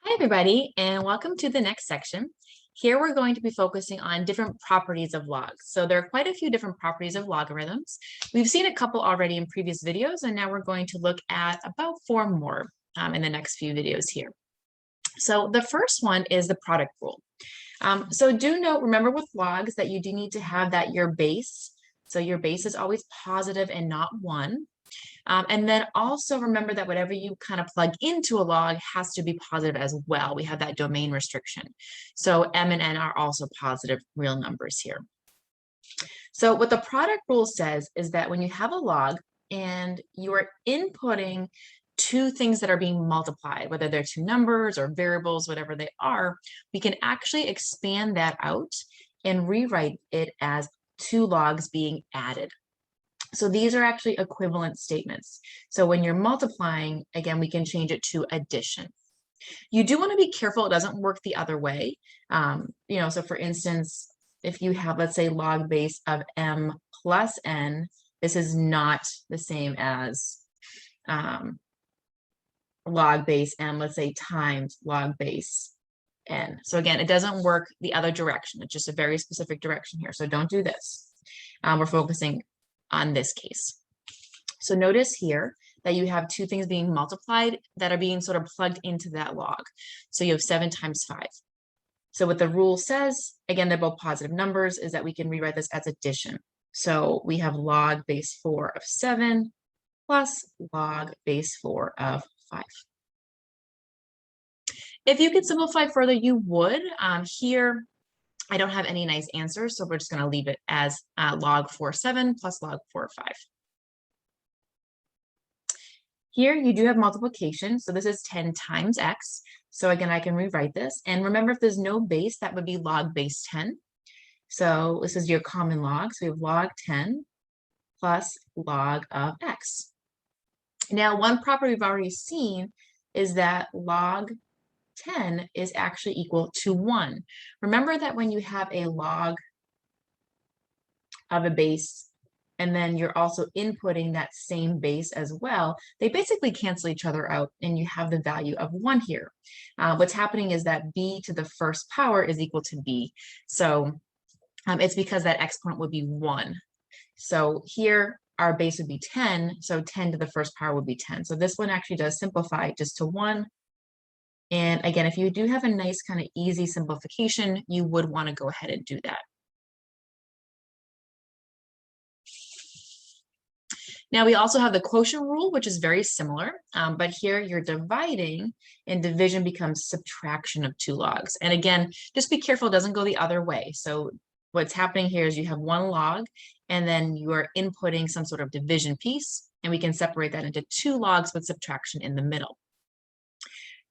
Hi, everybody, and welcome to the next section. Here we're going to be focusing on different properties of logs. So there are quite a few different properties of logarithms. We've seen a couple already in previous videos, and now we're going to look at about four more in the next few videos here. So the first one is the product rule. So do note, remember with logs that you do need to have that your base. So your base is always positive and not 1. And then also remember that whatever you kind of plug into a log has to be positive as well. We have that domain restriction. So M and N are also positive real numbers here. So what the product rule says is that when you have a log and you are inputting two things that are being multiplied, whether they're two numbers or variables, whatever they are, we can actually expand that out and rewrite it as two logs being added. So these are actually equivalent statements. So when you're multiplying, again, we can change it to addition. You do want to be careful it doesn't work the other way. So for instance, if you have, let's say, log base of m plus n, this is not the same as log base m, let's say, times log base n. So again, it doesn't work the other direction. It's just a very specific direction here. So don't do this. We're focusing on this case. So notice here that you have two things being multiplied that are being sort of plugged into that log. So you have 7 times 5. So what the rule says, again, they're both positive numbers, is that we can rewrite this as addition. So we have log base 4 of 7 plus log base 4 of 5. If you could simplify further, you would. Here, I don't have any nice answers, so we're just going to leave it as log 4, 7 plus log 4, 5. Here you do have multiplication, so this is 10 times x. So again, I can rewrite this. And remember, if there's no base, that would be log base 10. So this is your common log. So we have log 10 plus log of x. Now, one property we've already seen is that log 10 is actually equal to 1. Remember that when you have a log of a base and then you're also inputting that same base as well, they basically cancel each other out and you have the value of 1 here. What's happening is that b to the first power is equal to b. So it's because that exponent would be 1. So here our base would be 10, so 10 to the first power would be 10. So this one actually does simplify just to 1. And again, if you do have a nice kind of easy simplification, you would want to go ahead and do that. Now we also have the quotient rule, which is very similar, but here you're dividing and division becomes subtraction of two logs. And again, just be careful, it doesn't go the other way. So what's happening here is you have one log and then you are inputting some sort of division piece, and we can separate that into two logs with subtraction in the middle.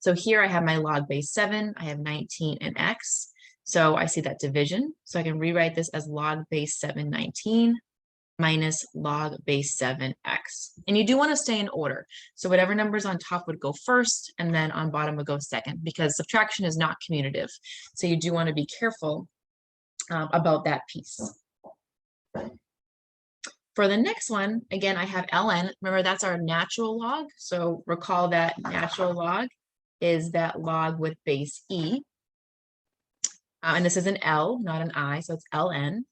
So here I have my log base 7, I have 19 and x. So I see that division. So I can rewrite this as log base 7, 19 minus log base 7 x. And you do want to stay in order. So whatever numbers on top would go first, and then on bottom would go second, because subtraction is not commutative. So you do want to be careful about that piece. For the next one, again, I have ln. Remember, that's our natural log. So recall that natural log is that log with base e. And this is an L, not an I, so it's ln.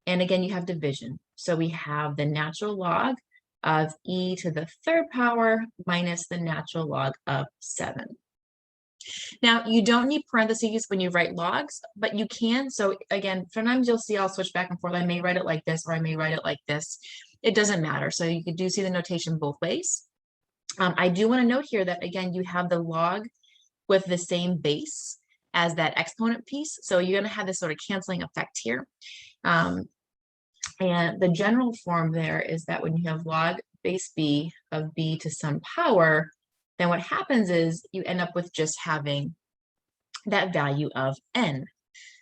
And again, you have division. So we have the natural log of e to the third power minus the natural log of 7. Now, you don't need parentheses when you write logs, but you can. So again, sometimes you'll see I'll switch back and forth. I may write it like this, or I may write it like this. It doesn't matter. So you do see the notation both ways. I do want to note here that, again, you have the log with the same base as that exponent piece. So you're going to have this sort of canceling effect here. And the general form there is that when you have log base b of b to some power, then what happens is you end up with just having that value of n.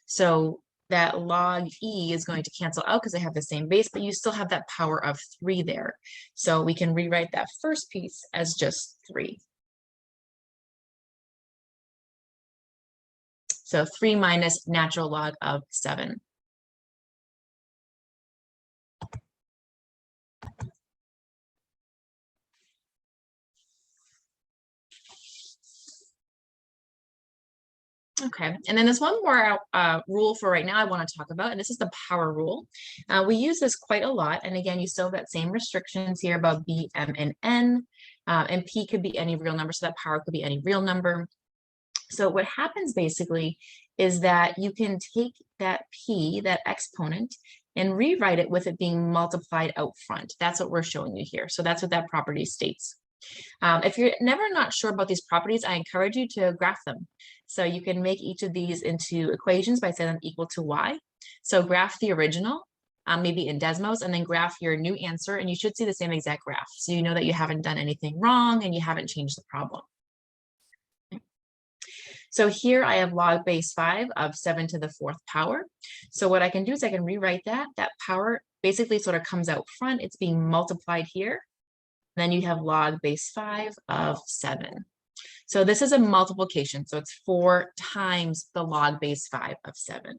So that log e is going to cancel out because they have the same base, but you still have that power of 3 there. So we can rewrite that first piece as just 3. So 3 minus natural log of 7. Okay, and then there's one more rule for right now I want to talk about, and this is the power rule. We use this quite a lot, and again, you still have that same restrictions here about B, M, and N, and P could be any real number, so that power could be any real number. So what happens basically is that you can take that P, that exponent, and rewrite it with it being multiplied out front. That's what we're showing you here. So that's what that property states. If you're never not sure about these properties, I encourage you to graph them. So you can make each of these into equations by setting them equal to y. So graph the original, maybe in Desmos, and then graph your new answer, and you should see the same exact graph. So you know that you haven't done anything wrong and you haven't changed the problem. So here I have log base 5 of 7 to the 4th power. So what I can do is I can rewrite that. That power basically sort of comes out front. It's being multiplied here. Then you have log base 5 of 7. So this is a multiplication. So it's 4 times the log base 5 of 7.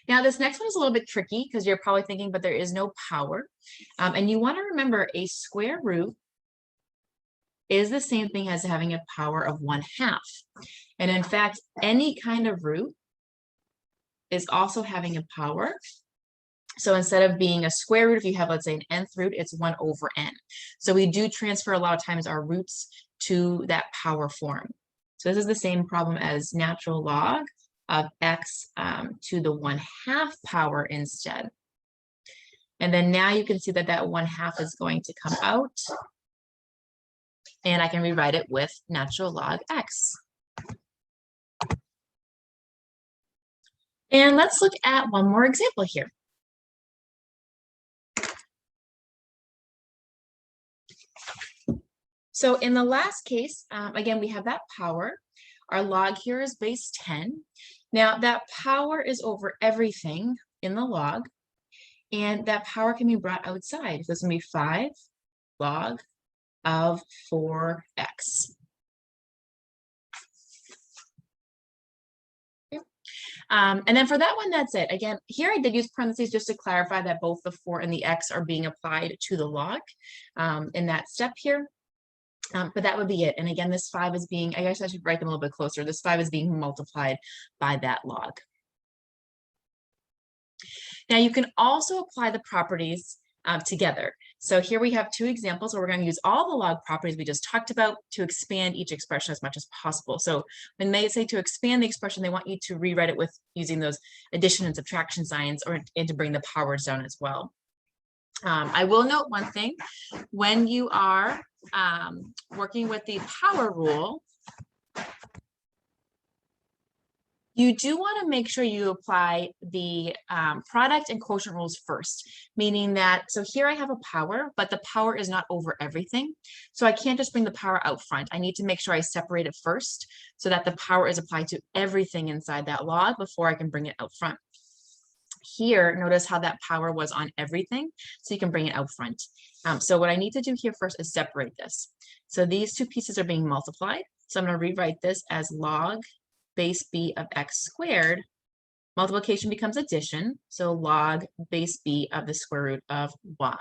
Now this next one is a little bit tricky because you're probably thinking, but there is no power. And you want to remember a square root is the same thing as having a power of 1/2. And in fact, any kind of root is also having a power. So instead of being a square root, if you have, let's say, an nth root, it's 1 over n. So we do transfer a lot of times our roots to that power form. So this is the same problem as natural log of x to the 1/2 power instead. And then now you can see that that 1/2 is going to come out. And I can rewrite it with natural log x. And let's look at one more example here. So in the last case, again, we have that power. Our log here is base 10. Now that power is over everything in the log, and that power can be brought outside. So it's going to be 5 log of 4x. And then for that one, that's it. Again, here I did use parentheses just to clarify that both the 4 and the x are being applied to the log in that step here. But that would be it. And again, this 5 is being, I guess I should write them a little bit closer. This 5 is being multiplied by that log. Now you can also apply the properties together. So here we have 2 examples where we're going to use all the log properties we just talked about to expand each expression as much as possible. So when they say to expand the expression, they want you to rewrite it with using those addition and subtraction signs and to bring the powers down as well. I will note one thing. When you are working with the power rule, you do want to make sure you apply the product and quotient rules first, meaning that, so here I have a power, but the power is not over everything. So I can't just bring the power out front. I need to make sure I separate it first so that the power is applied to everything inside that log before I can bring it out front. Here, notice how that power was on everything, so you can bring it out front. So what I need to do here first is separate this. So these 2 pieces are being multiplied. So I'm going to rewrite this as log base b of x squared. Multiplication becomes addition, so log base b of the square root of y.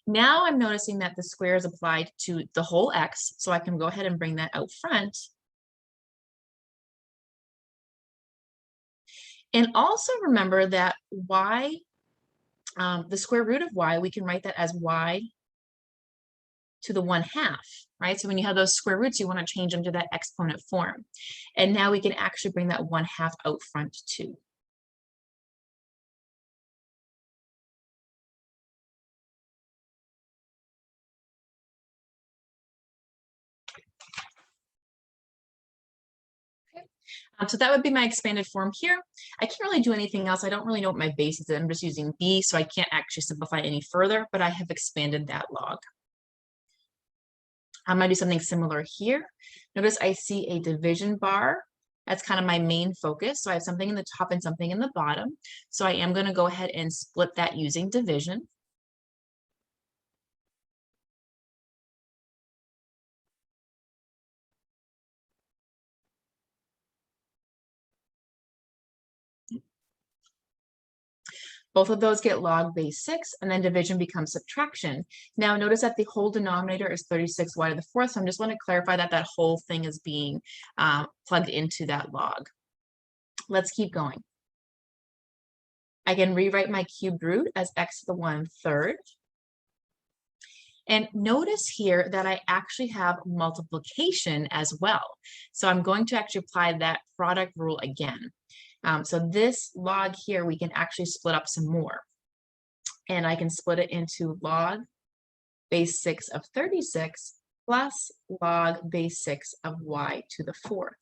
Now I'm noticing that the square is applied to the whole x, so I can go ahead and bring that out front. And also remember that y, the square root of y, we can write that as y to the 1/2, right? So when you have those square roots, you want to change them to that exponent form. And now we can actually bring that 1/2 out front too. So that would be my expanded form here. I can't really do anything else. I don't really know what my base is. I'm just using b, so I can't actually simplify any further, but I have expanded that log. I'm going to do something similar here. Notice I see a division bar. That's kind of my main focus. So I have something in the top and something in the bottom. So I am going to go ahead and split that using division. Both of those get log base 6, and then division becomes subtraction. Now notice that the whole denominator is 36y to the 4th, so I just want to clarify that that whole thing is being plugged into that log. Let's keep going. I can rewrite my cubed root as x to the 1/3. And notice here that I actually have multiplication as well. So I'm going to actually apply that product rule again. So this log here, we can actually split up some more. And I can split it into log base 6 of 36 plus log base 6 of y to the 4th.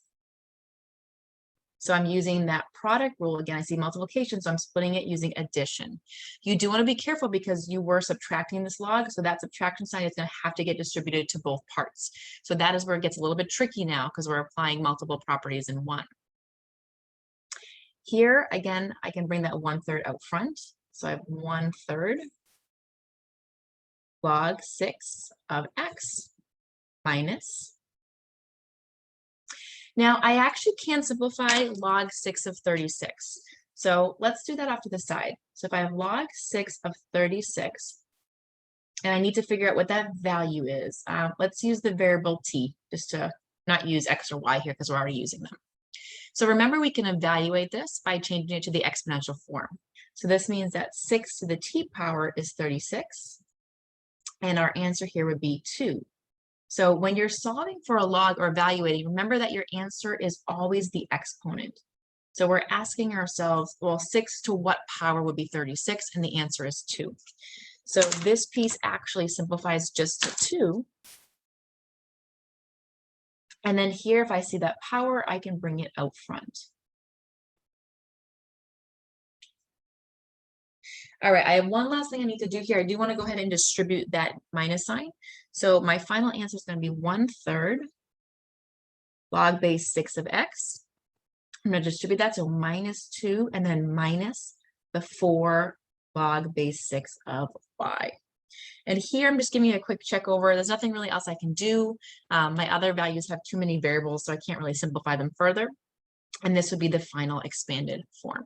So I'm using that product rule again. I see multiplication, so I'm splitting it using addition. You do want to be careful because you were subtracting this log, so that subtraction sign is going to have to get distributed to both parts. So that is where it gets a little bit tricky now because we're applying multiple properties in one. Here, again, I can bring that 1/3 out front. So I have 1/3 log 6 of x minus. Now, I actually can simplify log 6 of 36. So let's do that off to the side. So if I have log 6 of 36, and I need to figure out what that value is, let's use the variable t, just to not use x or y here because we're already using them. So remember, we can evaluate this by changing it to the exponential form. So this means that 6 to the t power is 36, and our answer here would be 2. So when you're solving for a log or evaluating, remember that your answer is always the exponent. So we're asking ourselves, well, 6 to what power would be 36? And the answer is 2. So this piece actually simplifies just to 2. And then here, if I see that power, I can bring it out front. All right, I have one last thing I need to do here. I do want to go ahead and distribute that minus sign. So my final answer is going to be 1/3 log base 6 of x. I'm going to distribute that, so minus 2 and then minus the 4 log base 6 of y. And here I'm just giving you a quick check over. There's nothing really else I can do. My other values have too many variables, so I can't really simplify them further. And this would be the final expanded form.